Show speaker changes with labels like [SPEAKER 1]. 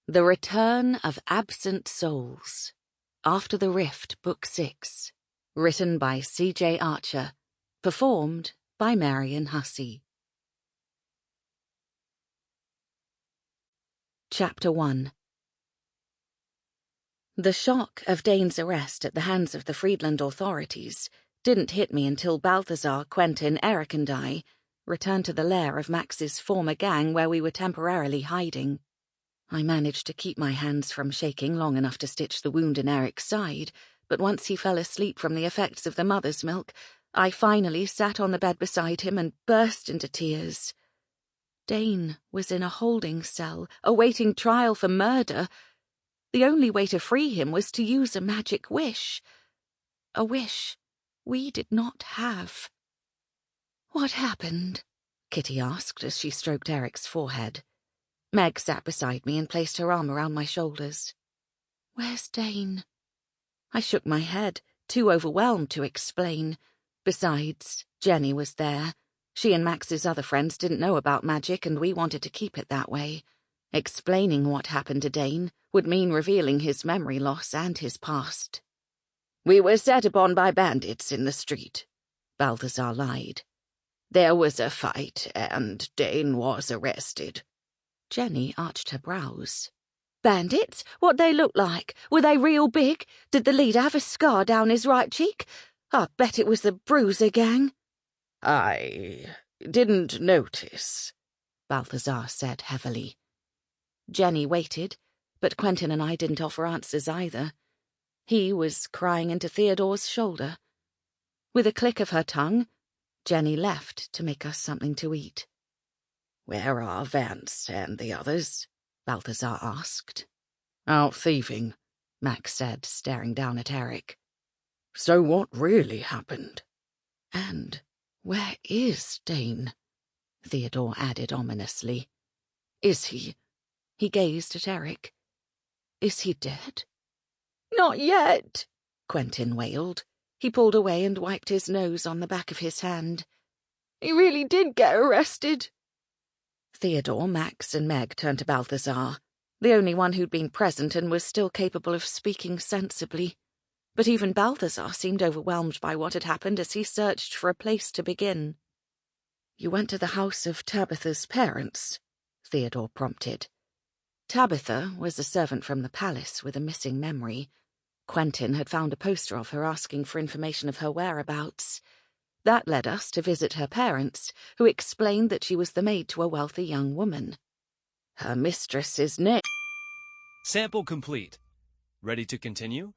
[SPEAKER 1] The Return of Absent Souls. After the Rift, Book 6. Written by C.J. Archer. Performed by Marian Hussey. Chapter 1. The shock of Dane's arrest at the hands of the Friedland authorities didn't hit me until Balthazar, Quentin, Eric and I returned to the lair of Max's former gang where we were temporarily hiding. I managed to keep my hands from shaking long enough to stitch the wound in Eric's side, but once he fell asleep from the effects of the mother's milk, I finally sat on the bed beside him and burst into tears. Dane was in a holding cell, awaiting trial for murder. The only way to free him was to use a magic wish. A wish we did not have. "What happened?" Kitty asked as she stroked Eric's forehead. Meg sat beside me and placed her arm around my shoulders. "Where's Dane?" I shook my head, too overwhelmed to explain. Besides, Jenny was there. She and Max's other friends didn't know about magic, and we wanted to keep it that way. Explaining what happened to Dane would mean revealing his memory loss and his past. "We were set upon by bandits in the street," Balthazar lied. "There was a fight, and Dane was arrested." Jenny arched her brows. "Bandits? What'd they look like? Were they real big? Did the leader have a scar down his right cheek? I bet it was the Bruiser Gang."
[SPEAKER 2] "I didn't notice," Balthazar said heavily.
[SPEAKER 1] Jenny waited, but Quentin and I didn't offer answers either. He was crying into Theodore's shoulder. With a click of her tongue, Jenny left to make us something to eat.
[SPEAKER 2] "Where are Vance and the others?"
[SPEAKER 1] Balthazar asked.
[SPEAKER 2] "Out thieving,"
[SPEAKER 1] Max said, staring down at Eric.
[SPEAKER 2] "So what really happened?"
[SPEAKER 1] "And where is Dane?" Theodore added ominously. "Is he—" He gazed at Eric. "Is he dead?" "Not yet," Quentin wailed. He pulled away and wiped his nose on the back of his hand. "He really did get arrested." Theodore, Max, and Meg turned to Balthazar, the only one who'd been present and was still capable of speaking sensibly. But even Balthazar seemed overwhelmed by what had happened as he searched for a place to begin. "You went to the house of Tabitha's parents," Theodore prompted. Tabitha was a servant from the palace with a missing memory. Quentin had found a poster of her asking for information of her whereabouts. That led us to visit her parents, who explained that she was the maid to a wealthy young woman. "Her mistress's name—"
[SPEAKER 3] Sample complete. Ready to continue?